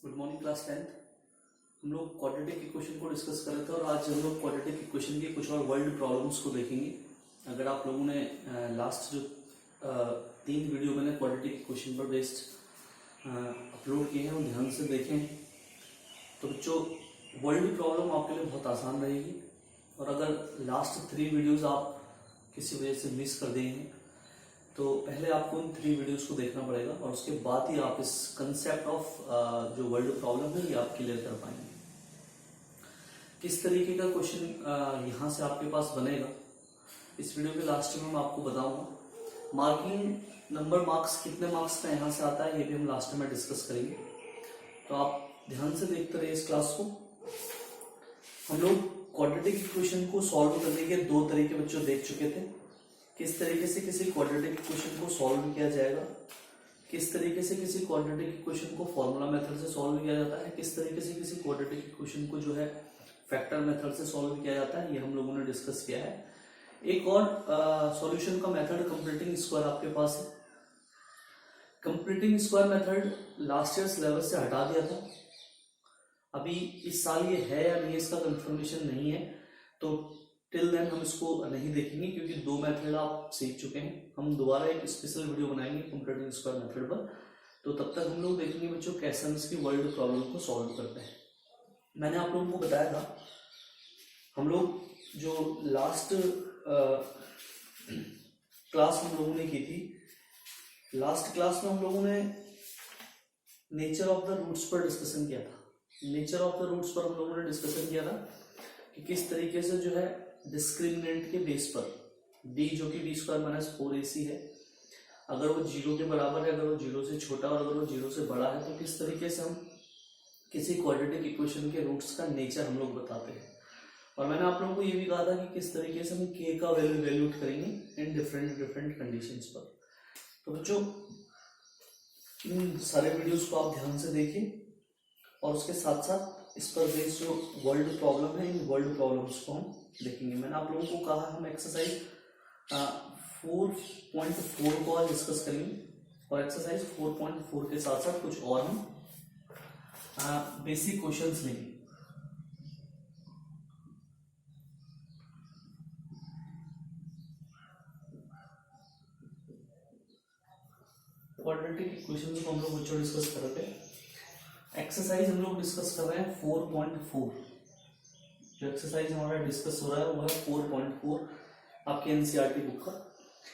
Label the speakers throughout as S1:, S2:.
S1: Good morning class 10th। हम लोग quadratic equation को डिस्कस कर रहे थे और आज हम लोग क्वाड्रेटिक इक्वेशन के कुछ और वर्ल्ड प्रॉब्लम्स को देखेंगे। अगर आप लोगों ने लास्ट जो 3 वीडियो मैंने क्वाड्रेटिक इक्वेशन पर बेस्ड अपलोड किए हैं वो ध्यान से देखें तो बच्चों वर्ल्ड प्रॉब्लम आपके लिए बहुत आसान रहेगी। और अगर लास्ट 3 वीडियोज़ आप किसी वजह से मिस कर दिए हैं तो पहले आपको इन 3 वीडियोस को देखना पड़ेगा और उसके बाद ही आप इस कंसेप्ट ऑफ जो वर्ल्ड प्रॉब्लम है ये आप क्लियर कर पाएंगे। किस तरीके का क्वेश्चन यहाँ से आपके पास बनेगा इस वीडियो के लास्ट में मैं आपको बताऊंगा। मार्किंग नंबर मार्क्स कितने मार्क्स का यहाँ से आता है ये भी हम लास्ट में डिस्कस करेंगे, तो आप ध्यान से देखते रहिए इस क्लास को। हम लोग क्वाड्रेटिक इक्वेशन को सॉल्व करने के 2 तरीके बच्चों देख चुके थे। किस तरीके से किसी क्वाड्रेटिक इक्वेशन को सॉल्व किया जाएगा, किस तरीके से किसी क्वाड्रेटिक इक्वेशन को फॉर्मूला मेथड से सॉल्व किया जाता है, किस तरीके से किसी क्वाड्रेटिक इक्वेशन को जो है फैक्टर मेथड से सॉल्व किया जाता है, ये हम लोगों ने डिस्कस किया है। एक और सॉल्यूशन का मेथड कंप्लीटिंग स्क्वायर आपके पास है। Completing square method last year syllabus से हटा दिया था, अभी इस साल ये है या नहीं इसका कंफर्मेशन नहीं है, तो टिल देन हम इसको नहीं देखेंगे क्योंकि 2 मेथड आप सीख चुके हैं। हम दोबारा एक स्पेशल वीडियो बनाएंगे कंप्लीटिंग स्क्वायर मेथड पर, तो तब तक हम लोग देखेंगे बच्चों कैसे हम इसकी वर्ल्ड प्रॉब्लम को सॉल्व करते हैं। मैंने आप लोगों को बताया था हम लोग जो लास्ट क्लास हम लोगों ने की थी, लास्ट क्लास में हम लोगों ने नेचर ऑफ द रूट्स पर डिस्कशन किया था। नेचर ऑफ द रूट्स पर हम लोगों ने डिस्कशन किया था कि किस तरीके से जो है डिस्क्रिमिनेंट के बेस पर d जो कि b² - 4ac है, अगर वो 0 के बराबर है, अगर वो 0 से छोटा और अगर वो 0 से बड़ा है, तो किस तरीके से हम किसी क्वाड्रेटिक इक्वेशन के रूट्स का नेचर हम लोग बताते हैं। और मैंने आप लोगों को ये भी कहा था कि किस तरीके से हम k का वैल्यू वैल्यूट करेंगे इन डिफरेंट कंडीशंस पर। तो बच्चों इन सारे वीडियोस को आप ध्यान से देखिए और उसके साथ साथ इस पर बेस्ड जो वर्ल्ड प्रॉब्लम है इन वर्ल्ड प्रॉब्लम्स को हम देखेंगे। मैंने आप लोगों को कहा हम एक्सरसाइज 4.4 को आज डिस्कस करेंगे और एक्सरसाइज 4.4 के साथ साथ कुछ और हम बेसिक क्वेश्चंस लेंगे। क्वाड्रेटिक इक्वेशंस को हम लोग बच्चों डिस्कस कर रहे थे। एक्सरसाइज हम लोग डिस्कस कर रहे हैं 4.4। जो एक्सरसाइज हमारा डिस्कस हो रहा है वो है 4.4 आपके एनसीईआरटी बुक का।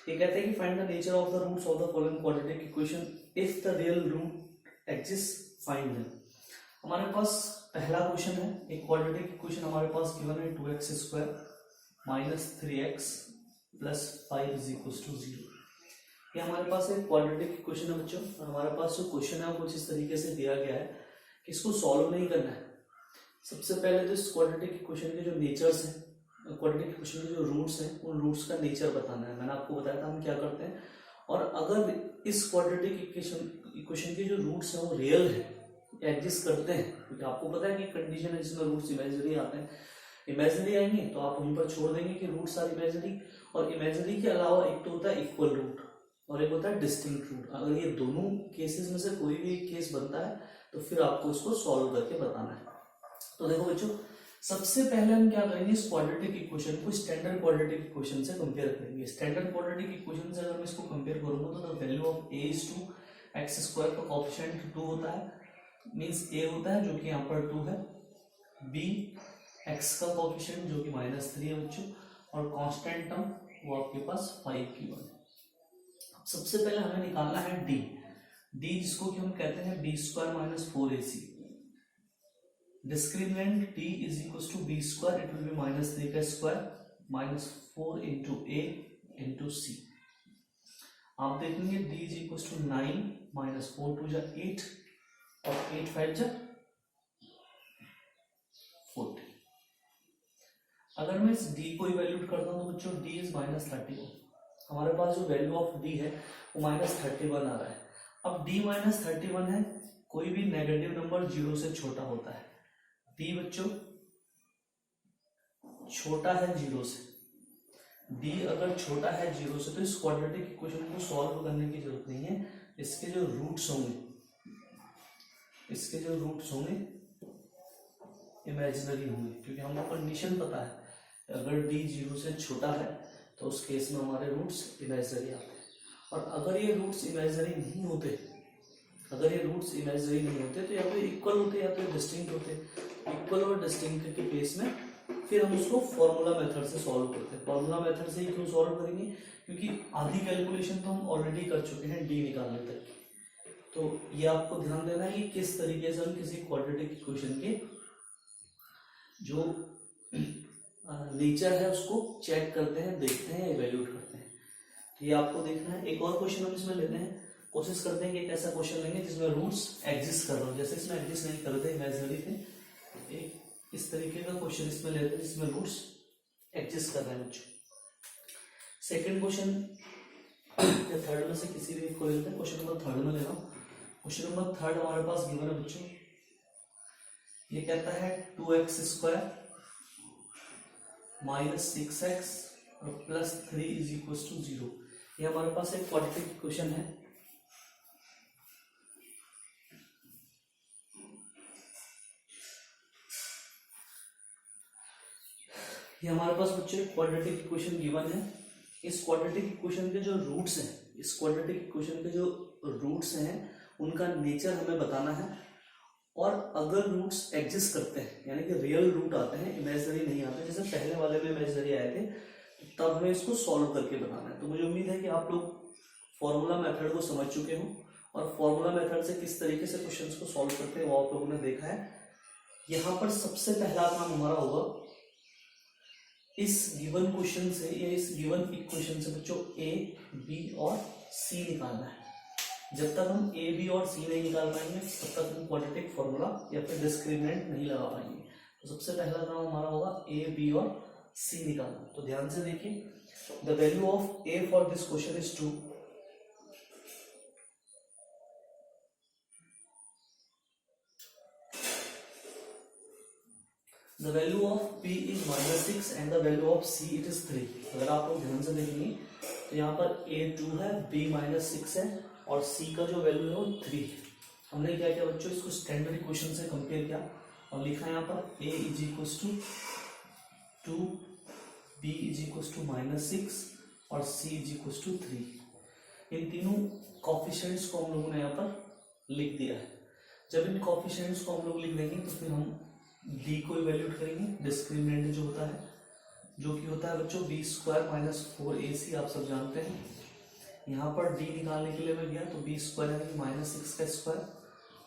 S1: ये कहते हैं कि find the nature of the roots of the following quadratic equation if the real root exist find them. हमारे पास पहला क्वेश्चन है, एक क्वाड्रेटिक इक्वेशन हमारे पास गिवन है 2x² - 3x + 5 = 0। ये हमारे पास एक क्वाड्रेटिक इक्वेशन है बच्चों, और हमारे पास जो क्वेश्चन है वो कुछ इस तरीके से दिया गया है कि इसको सॉल्व नहीं करना है। सबसे पहले तो इस क्वाड्रेटिक इक्वेशन के जो नेचर्स हैं, क्वाड्रेटिक इक्वेशन के जो रूट्स हैं, उन रूट्स का नेचर बताना है। मैंने आपको बताया था हम क्या करते हैं, और अगर इस क्वाड्रेटिक इक्वेशन के जो रूट्स हैं वो रियल है, एग्जिस्ट करते हैं, क्योंकि आपको पता है कि कंडीशन है जिसमें रूट्स इमेजिनरी आते हैं, इमेजिनरी आएंगे तो आप वहीं पर छोड़ देंगे कि रूट्स आर इमेजिनरी। और इमेजिनरी के अलावा एक तो होता है इक्वल रूट और एक होता है डिस्टिंक्ट रूट। अगर ये दोनों केसेस में से कोई भी एक केस बनता है तो फिर आपको इसको सॉल्व करके बताना है। तो देखो बच्चों, सबसे पहले हम क्या करेंगे, इस क्वाड्रेटिक इक्वेशन को स्टैंडर्ड क्वाड्रेटिक इक्वेशन से कंपेयर करेंगे। स्टैंडर्ड क्वाड्रेटिक इक्वेशन से अगर मैं इसको कंपेयर करूंगा तो the value of a is two x² का कोएफिशिएंट 2 होता है, मींस a होता है जो कि यहाँ पर 2 है, b x का कोएफिशिएंट जो कि -3 है बच्चों, और कांस्टेंट टर्म वो आपके पास 5 की 1 है। सबसे पहले हमें निकालना है d जिसको कि हम कहते हैं b² - 4ac। Discriminant d is equal to b², it will be -3 का square -4 into a into c। आप देखेंगे d इज इक्वल टू 9 -4 2 = 8 और 8 5 = 40। अगर मैं इस d को इवैल्यूएट करता हूं तो बच्चों d इज -31। हमारे पास जो वैल्यू ऑफ d है वो -31 आ रहा है। अब d -31 है, कोई भी नेगेटिव नंबर 0 से छोटा होता है। d बच्चों छोटा है 0 से, d अगर छोटा है 0 से तो इस क्वाड्रेटिक इक्वेशन को सॉल्व करने की जरूरत नहीं है। इसके जो रूट्स होंगे इसके जो रूट्स होंगे इमेजिनरी होंगे, क्योंकि हमको कंडीशन पता है अगर d 0 से छोटा है तो उस केस में हमारे रूट्स इमेजिनरी आते हैं। और अगर ये रूट्स इमेजिनरी नहीं होते, अगर ये रूट्स इमेजिनरी नहीं होते तो या तो इक्वल होते या तो डिस्टिंक्ट होते। इक्वल और डिस्टिंक्ट के केस में फिर हम उसको फॉर्मूला मेथड से सॉल्व करते हैं। फॉर्मूला मेथड से ही क्यों सॉल्व करेंगे, क्योंकि आधी कैलकुलेशन तो हम ऑलरेडी कर चुके हैं डी निकालने तक। तो ये आपको ध्यान देना है कि किस तरीके से हम किसी क्वाड्रेटिक इक्वेशन के जो नेचर है उसको चेक करते हैं, देखते हैं, इवेल्यूएट करते हैं। तो ये आपको देखना है। एक और क्वेश्चन हम इसमें लेते हैं, कोशिश करते हैं कि एक ऐसा क्वेश्चन लेंगे जिसमें रूट्स एग्जिस्ट कर रहे हो। जैसे इसमें एग्जिस्ट नहीं कर रहे थे, इमेजिनरी थे। एक इस तरीके का क्वेश्चन इसमें लेते हैं जिसमें रूट्स एग्जिस्ट कर रहे हैं बच्चों। सेकंड क्वेश्चन या थर्ड में से किसी भी को लेते हैं। क्वेश्चन नंबर थर्ड में ले रहा हूँ। क्वेश्चन नंबर थर्ड हमारे पास गिवन है बच्चों, ये कहता है 2x स्क्वायर माइनस 6x और प्लस 3 इज इक्वल टू 0। ये हमारे पास एक क्वाड्रेटिक इक्वेशन है। ये हमारे पास बच्चों एक क्वाड्रेटिक इक्वेशन गिवन है। इस क्वाड्रेटिक इक्वेशन के जो रूट्स हैं, इस क्वाड्रेटिक इक्वेशन के जो रूट्स हैं उनका नेचर हमें बताना है। और अगर रूट्स एग्जिस्ट करते हैं, यानी कि रियल रूट आते हैं, इमेजिनरी नहीं आते, जैसे पहले वाले में इमेजिनरी आए थे, तब हमें इसको सॉल्व करके बताना है। तो मुझे उम्मीद है कि आप लोग फॉर्मूला मेथड को समझ चुके हो और फॉर्मूला मेथड से किस तरीके से क्वेश्चंस को सॉल्व करते हैं वो आप लोगों ने देखा है। यहाँ पर सबसे पहला काम हमारा होगा इस गिवन क्वेश्चन से या इस गिवन इक्वेशन से बच्चों ए, बी और सी निकालना है। जब तक हम ए, बी और सी नहीं निकाल पाएंगे तब तक हम क्वाड्रेटिक फॉर्मूला या फिर डिस्क्रिमिनेंट नहीं लगा पाएंगे। तो सबसे पहला काम हमारा होगा ए, बी और सी निकालना। तो ध्यान से देखिए, the value of A for this question is 2। The value of p is -6 and the value of c it is 3। अगर आप लोग ध्यान से देखेंगे तो यहाँ पर a 2 है, b -6 है और c का जो वैल्यू है वो 3 है। हमने क्या किया बच्चों, इसको स्टैंडर्ड इक्वेशन से कंपेयर किया और लिखा यहाँ पर a is equal to 2, b is equal to -6 और c इज इक्वल टू 3। इन तीनों कोफिशिएंट्स को हम लोगों ने यहाँ पर लिख दिया है। जब इन कोफिशिएंट्स को हम लोग लिख देंगे तो फिर हम d को इवैल्यूएट करेंगे, डिस्क्रिमिनेंट जो होता है, जो कि होता है बच्चों b स्क्वायर माइनस 4ac, आप सब जानते हैं। यहाँ पर d निकालने के लिए मैं गया तो b स्क्वायर यानी कि -6 का square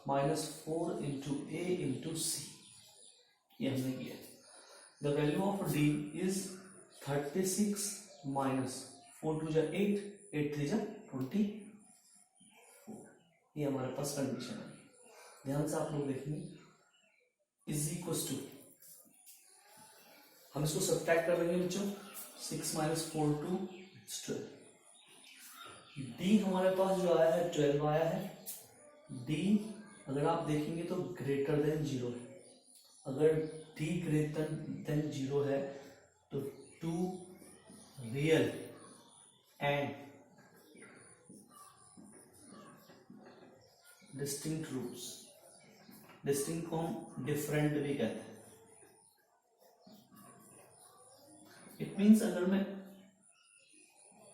S1: minus 4 into a into c, ये हमने किया। The value of d is 36 minus 4 2 जा 8, 8 3 जा 24। ये हमारे पास कंडीशन है। ध्यान से आप लोग देखेंगे, इज इक्वल टू, हम इसको सब्ट्रैक्ट कर देंगे बच्चों, 6 माइनस 4 2 12। डी हमारे पास जो आया है 12 आया है। डी अगर आप देखेंगे तो ग्रेटर देन 0 है। अगर डी ग्रेटर देन 0 है तो 2 real and distinct roots, distinct को हम डिफरेंट भी कहते हैं। इट मीन्स अगर मैं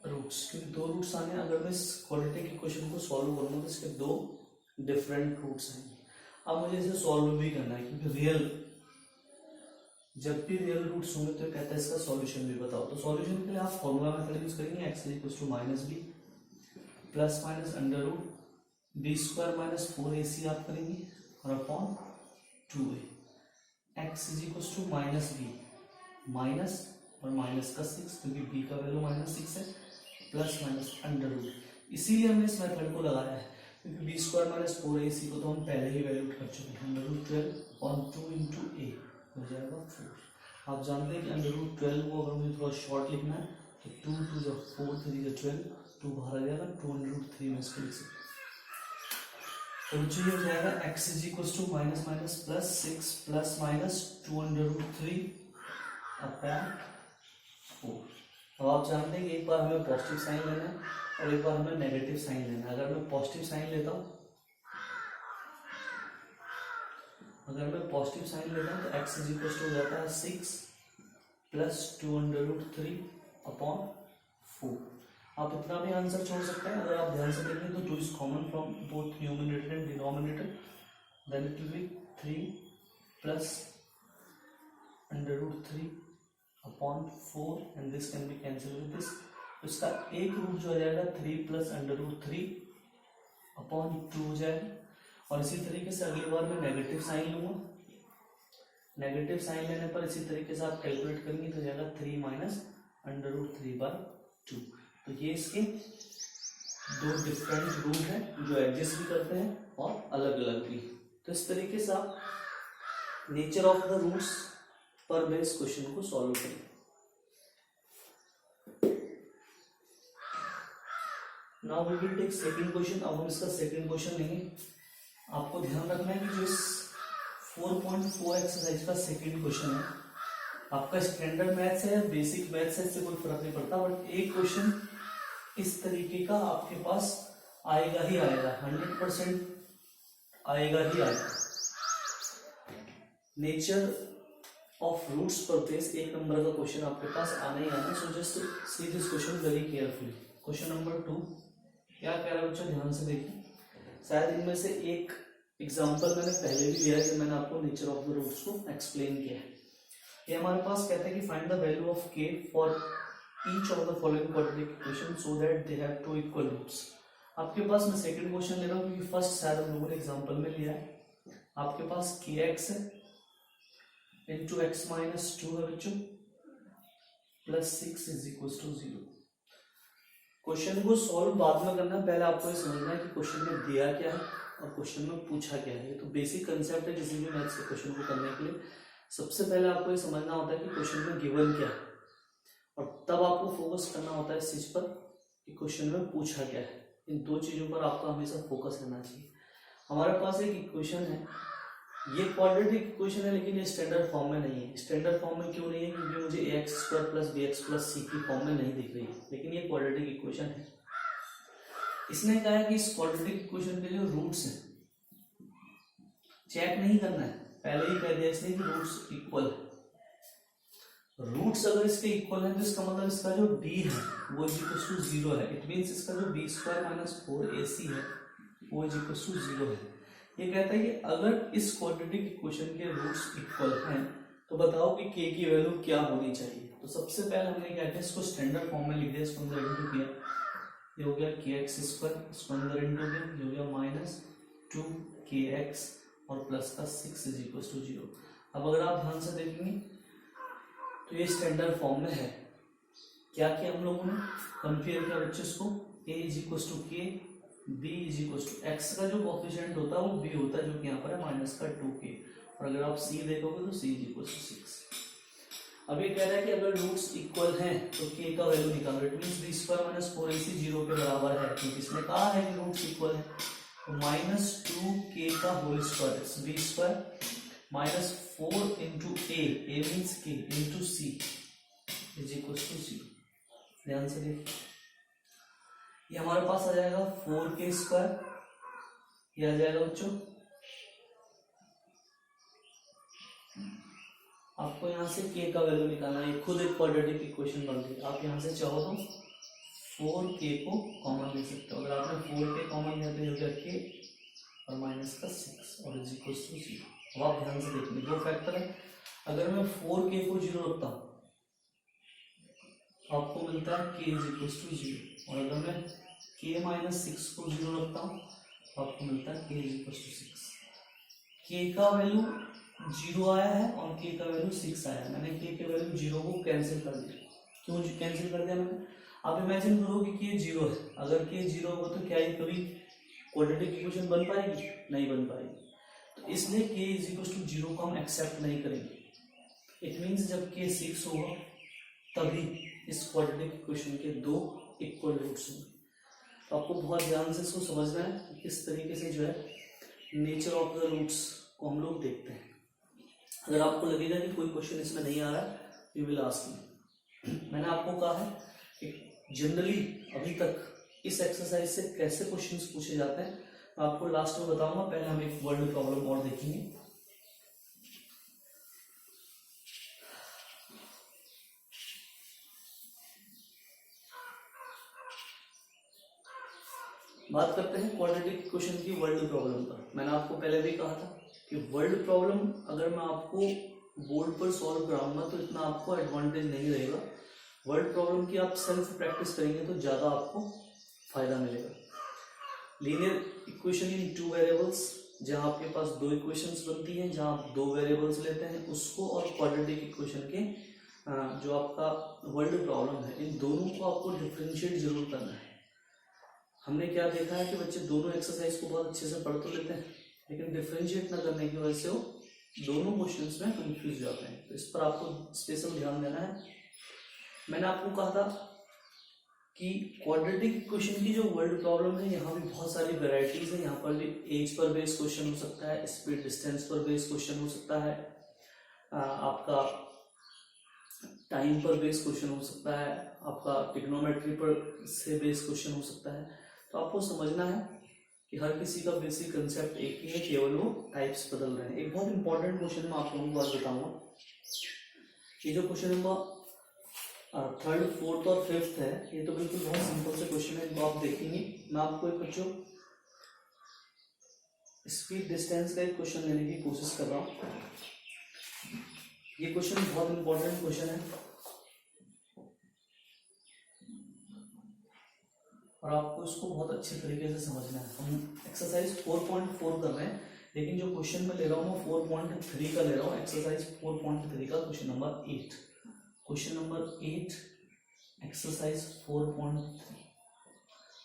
S1: रूट्स, क्योंकि 2 रूट्स आने, अगर मैं इस क्वाड्रेटिक इक्वेशन को सॉल्व करूंगा तो इसके 2 डिफरेंट रूट्स आएंगे। अब मुझे इसे सॉल्व भी करना है, क्योंकि रियल, जब भी रियल रूट्स होंगे तो कहता है इसका सॉल्यूशन भी बताओ। तो सॉल्यूशन के लिए आप फॉर्मूला मेथड यूज करेंगे, x equal to -b plus minus under root b square minus 4ac आप करेंगे और upon 2a। x is equal to -b, minus और माइनस का 6, क्योंकि b का वैल्यू -6 है, प्लस माइनस अंडर रूट। इसीलिए हमने इस मेथड को लगाया है, क्योंकि b स्क्वायर माइनस 4ac को तो हम पहले ही वैल्यू कर चुके हैं। Under root 12 on 2 into a हो जाएगा 4। आप जानते हैं कि अंडर रूट 12 को अगर मुझे थोड़ा शॉर्ट लिखना है तो 2 2 जो 4 3 जो 12, 2 बाहर आ जाएगा, 2 अंडर रूट 3 में इसको लिख सकते हैं। तो बच्चों ये हो जाएगा x is equal to minus minus plus 6 plus minus 2 under root 3 upon 4। अब आप जानते हैं कि एक बार हमें पॉजिटिव साइन लेना है और एक बार हमें नेगेटिव साइन लेना है। अगर मैं पॉजिटिव साइन लेता हूँ अगर मैं पॉजिटिव साइन लेता हूँ तो x इज इक्वल टू हो जाता है 6 प्लस 2√3 अपॉन 4। आप इतना भी आंसर छोड़ सकते हैं। अगर आप ध्यान से देखें तो 2 is common from both numerator and denominator, then it will be 3 plus √3 upon 4 and this can be cancel with this. तो इसका एक रूट जो आ जाएगा 3 प्लस √3 अपॉन 2 हो जाएगा। और इसी तरीके से अगली बार मैं नेगेटिव साइन लूंगा। नेगेटिव साइन लेने पर इसी तरीके से आप कैलकुलेट करेंगे तो जाएगा 3 माइनस √3/2। तो ये इसके दो डिफरेंट रूट हैं जो एडजस्ट भी करते हैं और अलग अलग भी। तो इस तरीके से आप नेचर ऑफ द रूट्स पर बेस क्वेश्चन को सॉल्व करें। Now we will take second question. अब हम इसका सेकंड क्वेश्चन लेंगे। आपको ध्यान रखना है कि जो इस 4.4 एक्सरसाइज का सेकंड क्वेश्चन है, आपका स्टैंडर्ड मैथ्स है, बेसिक मैथ्स है, इससे कोई फर्क नहीं पड़ता, बट एक क्वेश्चन इस तरीके का आपके पास आएगा ही आएगा, 100% आएगा ही आएगा। नेचर ऑफ रूट्स पर बेस एक नंबर का क्वेश्चन आपके पास आना ही आना। So just see this question very carefully. Question number 2 क्या कह रहा है बच्चों, ध्यान से देखिए। शायद इनमें से एक एग्जाम्पल मैंने पहले भी लिया है जब मैंने आपको नेचर ऑफ द रूट्स को एक्सप्लेन किया है। ये हमारे पास कहता है कि find the value of k for each of the following quadratic equation so that they have two equal roots. आपके पास मैं सेकंड क्वेश्चन ले रहा हूँ क्योंकि फर्स्ट शायद हम लोगों ने एग्जांपल में लिया है। आपके पास kx है इंटू x माइनस 2 है बच्चों plus 6 is equal to 0। Question को सॉल्व बाद में करना है, पहले आपको ये समझना है कि क्वेश्चन में दिया क्या है और क्वेश्चन में पूछा क्या है। तो बेसिक कंसेप्ट है किसी भी मैथ्स के क्वेश्चन को करने के लिए। सबसे पहले आपको ये समझना होता है कि क्वेश्चन में गिवन क्या है और तब आपको फोकस करना होता है इस चीज पर कि क्वेश्चन में पूछा क्या है। इन दो चीजों पर आपका हमेशा फोकस रहना चाहिए। हमारे पास एक इक्वेशन है, ये क्वाड्रेटिक इक्वेशन है लेकिन ये स्टैंडर्ड फॉर्म में नहीं है। स्टैंडर्ड फॉर्म में क्यों नहीं है? क्योंकि मुझे ax² plus bx plus c की फॉर्म में नहीं दिख रही है, लेकिन ये क्वाड्रेटिक इक्वेशन है। इसने कहा है कि इस क्वाड्रेटिक इक्वेशन के जो रूट्स हैं चेक नहीं करना है, पहले ही कह दिया इसने कि रूट्स इक्वल है। रूट्स अगर इसके इक्वल है तो इसका मतलब इसका जो b है वो इज इक्वल टू 0 है। इट मींस इसका जो b² माइनस 4ac है वो इज इक्वल टू 0 है। ये कहता है कि अगर इस क्वाड्रेटिक इक्वेशन के रूट्स इक्वल हैं तो बताओ कि k की वैल्यू क्या होनी चाहिए। तो सबसे पहले हमने क्या किया, इसको स्टैंडर्ड फॉर्म में लिख दिया, इसको अंदर इंटू किया, ये हो गया kx², इसको अंदर इंटू किया, ये हो गया माइनस 2kx और प्लस का 6 इज इक्वल टू 0। अब अगर आप ध्यान से देखेंगे तो ये स्टैंडर्ड फॉर्म में है। क्या किया हम लोगों ने, कंपेयर किया बच्चे इसको, a is equal to k, b is equal to x का जो कोफिशिएंट होता है वो b होता है जो कि यहाँ पर है माइनस का 2k, और अगर आप c देखोगे तो c इज इक्वल टू 6। अब ये कह रहा है कि अगर रूट्स इक्वल हैं तो k का वैल्यू निकालो। It means b² minus 4ac 0 के बराबर है, क्योंकि इसने कहा है कि रूट्स इक्वल है। तो माइनस 2k का whole square b² minus 4 into a means k into c is equal to 0। ध्यान से देखिए, ये हमारे पास आ जाएगा 4k², ये आ जाएगा बच्चों, आपको यहाँ से k का वैल्यू निकालना है। खुद एक क्वाड्रेटिक इक्वेशन बन गई। आप यहाँ से चाहो तो 4k को कॉमन ले सकते हो। अगर आपने 4k कॉमन लिया तो हो गया k और माइनस का 6 और इज इक्वल टू 0। अब आप ध्यान से देखिए, दो फैक्टर है। अगर मैं 4k को 0 रखता हूँ आपको मिलता है k इज इक्वल टू 0, और अगर मैं k माइनस 6 को 0 रखता हूँ आपको मिलता है k is equal to 6। k का वैल्यू 0 आया है और k का वैल्यू 6 आया है। मैंने k के वैल्यू 0 को कैंसिल कर दिया। क्यों कैंसिल कर दिया मैंने? आप इमेजिन करो कि k 0 है। अगर k 0 हो तो क्या ये कभी क्वाड्रेटिक इक्वेशन बन पाएगी? नहीं बन पाएगी। तो इसलिए k इज इक्वल टू 0 को हम एक्सेप्ट नहीं करेंगे। इट मीन्स जब k 6 होगा तभी इस क्वाड्रेटिक इक्वेशन के दो इक्वल रूट्स होंगे। तो आपको बहुत ध्यान से इसको समझना है कि किस तरीके से जो है नेचर ऑफ द रूट्स को हम लोग देखते हैं। अगर आपको लगेगा कि कोई क्वेश्चन इसमें नहीं आ रहा है, यू विल आस्क मी। मैंने आपको कहा है कि जनरली अभी तक इस एक्सरसाइज से कैसे क्वेश्चंस पूछे जाते हैं मैं आपको लास्ट में बताऊंगा। पहले हम एक वर्ड प्रॉब्लम और देखेंगे। बात करते हैं क्वाड्रेटिक इक्वेशन की वर्ल्ड प्रॉब्लम पर। मैंने आपको पहले भी कहा था कि वर्ल्ड प्रॉब्लम अगर मैं आपको बोर्ड पर सॉल्व कराऊंगा तो इतना आपको एडवांटेज नहीं रहेगा। वर्ल्ड प्रॉब्लम की आप सेल्फ प्रैक्टिस करेंगे तो ज़्यादा आपको फायदा मिलेगा। Linear equation in two variables, जहाँ आपके पास दो इक्वेशंस बनती हैं, जहाँ आप दो वेरिएबल्स लेते हैं उसको, और क्वाड्रेटिक इक्वेशन के जो आपका वर्ल्ड प्रॉब्लम है, इन दोनों को आपको डिफरेंशिएट जरूर करना है। हमने क्या देखा है कि बच्चे दोनों एक्सरसाइज को बहुत अच्छे से पढ़ तो लेते हैं, लेकिन डिफरेंशिएट ना करने की वजह से वो दोनों क्वेश्चंस में कंफ्यूज जाते हैं। तो इस पर आपको स्पेशल ध्यान देना है। मैंने आपको कहा था कि क्वाड्रेटिक इक्वेशन की जो वर्ल्ड प्रॉब्लम है, यहाँ भी बहुत सारी वेराइटीज है। यहाँ पर भी एज पर बेस्ड क्वेश्चन हो सकता है, स्पीड डिस्टेंस पर बेस्ड क्वेश्चन हो सकता है, आपका टाइम पर बेस्ड क्वेश्चन हो सकता है, आपका ट्रिग्नोमेट्री पर से बेस्ड क्वेश्चन हो सकता है। तो आपको समझना है कि हर किसी का बेसिक कंसेप्ट एक ही है, केवल वो टाइप्स बदल रहे हैं। एक बहुत इंपॉर्टेंट क्वेश्चन मैं आप लोगों को आज बताऊंगा। ये जो क्वेश्चन नंबर 3rd, 4th और 5th है, ये तो बिल्कुल बहुत सिंपल से क्वेश्चन है, इनको आप देखेंगे। मैं आपको एक बच्चों स्पीड डिस्टेंस का एक क्वेश्चन लेने की कोशिश कर रहा हूँ। ये क्वेश्चन बहुत इंपॉर्टेंट क्वेश्चन है और आपको इसको बहुत अच्छे तरीके से समझना है। हम एक्सरसाइज 4.4 कर रहे हैं, लेकिन जो क्वेश्चन मैं ले रहा हूँ वो 4.3 का ले रहा हूँ। एक्सरसाइज 4.3 का question number 8, question number 8 exercise 4.3।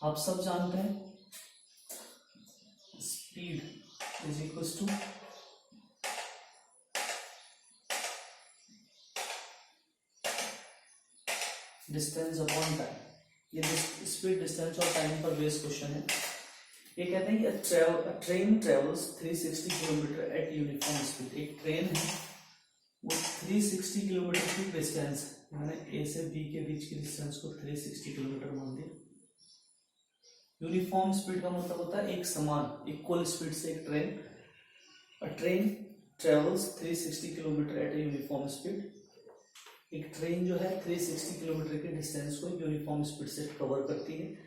S1: आप सब जानते हैं speed is equal to distance upon time. ये स्पीड डिस्टेंस और टाइम पर बेस्ड क्वेश्चन है। ये कहते हैं कि train travels 360 kilometre at uniform speed. एक ट्रेन है वो 360 किलोमीटर की डिस्टेंस, मैंने ए से बी के बीच की डिस्टेंस को 360 किलोमीटर मान दिया। यूनिफॉर्म स्पीड का मतलब होता है एक समान, इक्वल स्पीड से एक train travels 360 kilometre at a uniform speed. एक ट्रेन जो है 360 किलोमीटर के डिस्टेंस को यूनिफॉर्म स्पीड से कवर करती है।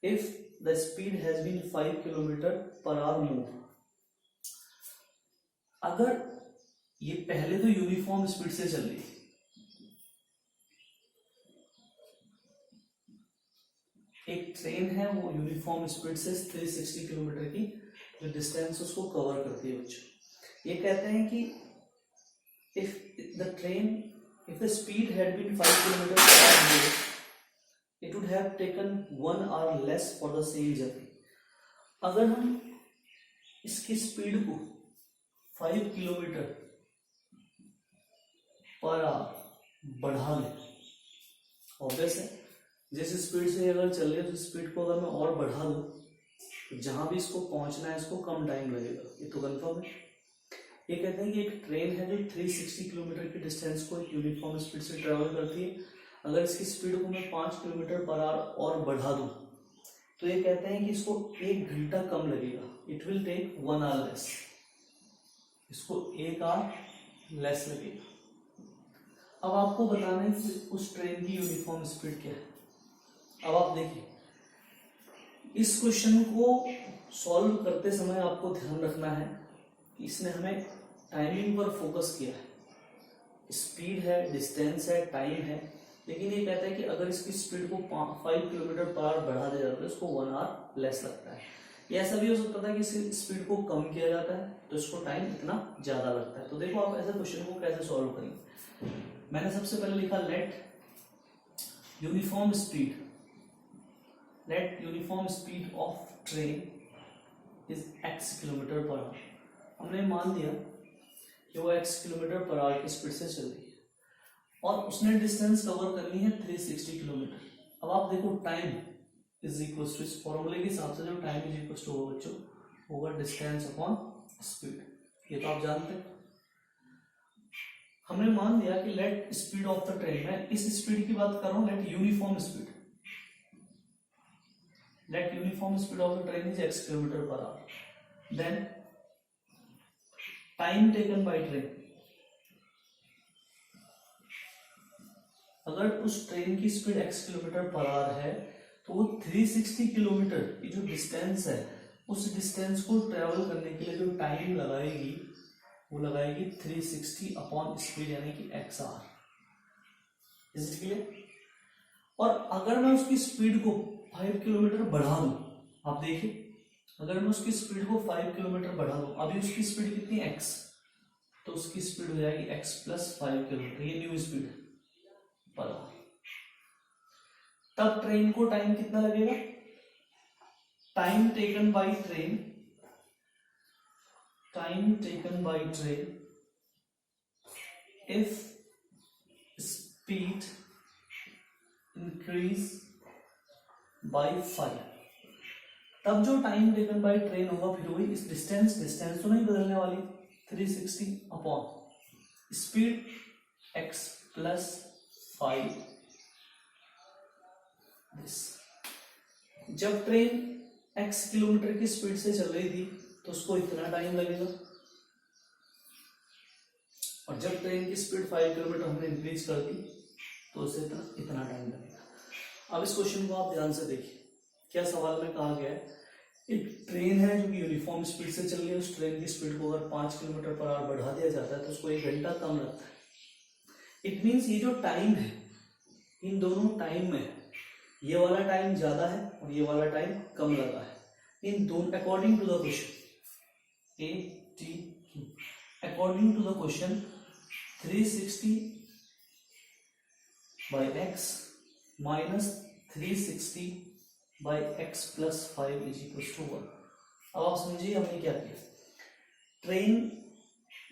S1: If the speed has been 5 kilometre per hour move, अगर ये पहले तो यूनिफॉर्म स्पीड से चल रही है, एक ट्रेन है वो यूनिफॉर्म स्पीड से 360 किलोमीटर की जो डिस्टेंस उसको कवर करती है बच्चों। ये कहते हैं कि if the speed had been 5 kilometers per hour, it would have taken 1 hour less for the same journey. अगर हम इसकी स्पीड को 5 किलोमीटर पर आवर बढ़ा लें, ऑब्वियस है जिस स्पीड से अगर चल रही है उस स्पीड को अगर मैं और बढ़ा दूं तो जहां भी इसको पहुंचना है इसको कम टाइम लगेगा। ये तो कंफर्म है। ये कहते हैं कि एक ट्रेन है जो 360 किलोमीटर की डिस्टेंस को एक यूनिफॉर्म स्पीड से ट्रेवल करती है। अगर इसकी स्पीड को मैं 5 किलोमीटर पर आवर और बढ़ा दूं तो ये कहते हैं कि इसको 1 घंटा कम लगेगा। It will take 1 hour less, इसको 1 hour लेस लगेगा। अब आपको बताना है कि उस ट्रेन की यूनिफॉर्म स्पीड क्या है। अब आप देखिए, इस क्वेश्चन को सॉल्व करते समय आपको ध्यान रखना है कि इसने हमें टाइमिंग पर फोकस किया है। स्पीड है, डिस्टेंस है, टाइम है, लेकिन ये कहता है कि अगर इसकी स्पीड को 5 किलोमीटर पर आवर बढ़ा दिया जाता है तो इसको 1 hour लेस लगता है। या ऐसा भी हो सकता था कि इसकी स्पीड को कम किया जाता है तो इसको टाइम इतना ज्यादा लगता है। तो देखो आप ऐसे क्वेश्चन को कैसे सॉल्व करेंगे। मैंने सबसे पहले लिखा let uniform speed of train is x kilometre per hour. हमने मान लिया कि वो x किलोमीटर पर आवर की स्पीड से चल रही है और उसने डिस्टेंस कवर करनी है 360 किलोमीटर। अब आप देखो टाइम इज इक्वल टू, इस फॉर्मूले के हिसाब से जो टाइम इज इक्वल टू होगा बच्चों होगा डिस्टेंस अपॉन स्पीड। ये तो आप जानते हैं। हमने मान लिया कि let speed of the train, मैं इस स्पीड की बात कर रहा हूं, let uniform speed of the train is x kilometre per hour. Then time taken by train, अगर उस ट्रेन की speed x kilometre per hour है तो वो 360 किलोमीटर की जो डिस्टेंस है, उस डिस्टेंस को ट्रेवल करने के लिए जो टाइम लगाएगी वो लगाएगी 360 अपॉन स्पीड यानी कि XR। Is it clear? और अगर मैं उसकी स्पीड को 5 किलोमीटर बढ़ा दूं, आप देखिए अगर मैं उसकी स्पीड को 5 किलोमीटर बढ़ा दूं, अभी उसकी स्पीड कितनी है x, तो उसकी स्पीड हो जाएगी x प्लस 5 किलोमीटर, ये न्यू स्पीड पर आवर। तब ट्रेन को टाइम कितना लगेगा? Time taken by train, time taken by train if speed increase by 5, तब जो टाइम टेकन बाय ट्रेन होगा फिर वही इस डिस्टेंस तो नहीं बदलने वाली, 360 upon speed x plus 5 this. जब ट्रेन x किलोमीटर की स्पीड से चल रही थी तो उसको इतना टाइम लगेगा, और जब ट्रेन की स्पीड 5 किलोमीटर हमने इंक्रीज कर दी तो उसे इतना टाइम लगेगा। अब इस क्वेश्चन को आप ध्यान से देखिए, क्या सवाल में कहा गया है, एक ट्रेन है जो कि यूनिफॉर्म स्पीड से चल रही है, उस ट्रेन की स्पीड को अगर 5 किलोमीटर पर आवर बढ़ा दिया जाता है तो उसको 1 घंटा कम लगता है। इट मीन्स ये जो टाइम है, इन दोनों टाइम में ये वाला टाइम ज्यादा है और ये वाला टाइम कम लगा है। इन दोनों according to the question A T Q, according to the question 360 by x minus 360 by x plus 5 is equal to 1। अब आप समझिए हमने क्या किया, ट्रेन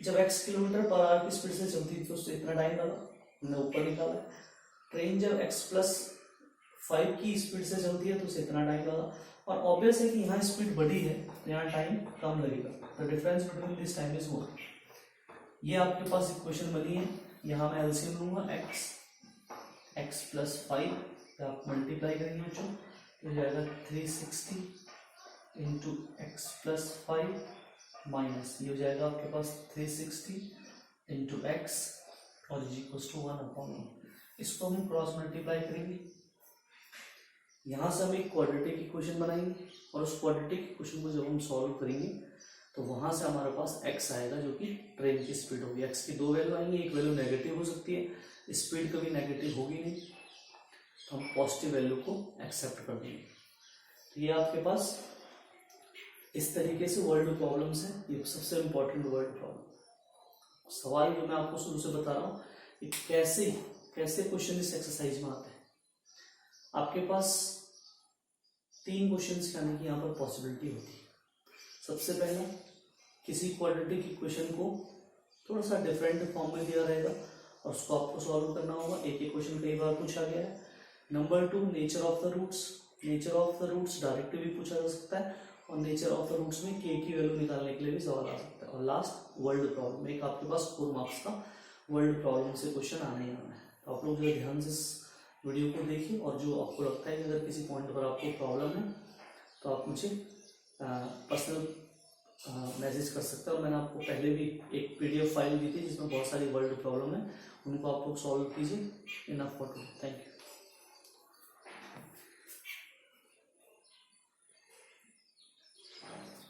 S1: जब x किलोमीटर पर आवर की स्पीड से चलती थी तो उससे इतना टाइम लगा, हमने ऊपर निकाला। ट्रेन जब x प्लस 5 की स्पीड से चलती है तो उसे इतना टाइम लगा, और ऑब्वियस है कि यहाँ स्पीड बढ़ी है तो यहाँ टाइम कम लगेगा, the difference between this time is 1। ये आपके पास इक्वेशन बनी है, यहाँ मैं एलसीएम लूंगा x प्लस 5, आप मल्टीप्लाई करेंगे बच्चों तो जाएगा 360 इंटू एक्स प्लस 5 माइनस ये हो जाएगा आपके पास 360 इंटू एक्स और इज इक्वल टू 1 अपॉन 1। इसको हम क्रॉस मल्टीप्लाई करेंगे, यहाँ से हम एक क्वाड्रेटिक इक्वेशन बनाएंगे और उस क्वाड्रेटिक इक्वेशन को जब हम सॉल्व करेंगे तो वहाँ से हमारे पास x आएगा जो कि ट्रेन की स्पीड होगी। x की 2 वैल्यू आएंगी, एक वैल्यू नेगेटिव हो सकती है, स्पीड कभी नेगेटिव होगी नहीं, तो हम पॉजिटिव वैल्यू को एक्सेप्ट कर देंगे। तो ये आपके पास इस तरीके से वर्ल्ड प्रॉब्लम्स हैं, ये सबसे इंपॉर्टेंट वर्ल्ड प्रॉब्लम सवाल जो मैं आपको शुरू से बता रहा हूँ, ये कैसे क्वेश्चन इस एक्सरसाइज में आते हैं। आपके पास 3 क्वेश्चंस यानी कि यहाँ पर पॉसिबिलिटी होती है। सबसे पहला, किसी क्वाड्रेटिक इक्वेशन को थोड़ा सा डिफरेंट फॉर्म में दिया रहेगा और उसको आपको सॉल्व करना होगा। एक क्वेश्चन कई बार पूछा गया है। Number 2, nature of the roots. Nature of the roots direct भी पूछा जा सकता है और नेचर ऑफ द रूट्स में k की वैल्यू निकालने के लिए भी सवाल आ सकता है। और लास्ट, वर्ल्ड प्रॉब्लम। एक आपके पास 4 मार्क्स का वर्ल्ड प्रॉब्लम से क्वेश्चन आने ही आना है। तो आप लोग जो ध्यान से इस वीडियो को देखिए और जो आपको लगता है कि अगर किसी पॉइंट पर आपको प्रॉब्लम है तो आप मुझे पर्सनल मैसेज कर सकते हैं। और मैंने आपको पहले भी एक PDF फाइल दी थी जिसमें बहुत सारी वर्ल्ड प्रॉब्लम है, उनको आप लोग सॉल्व कीजिए। Enough for today, thank you.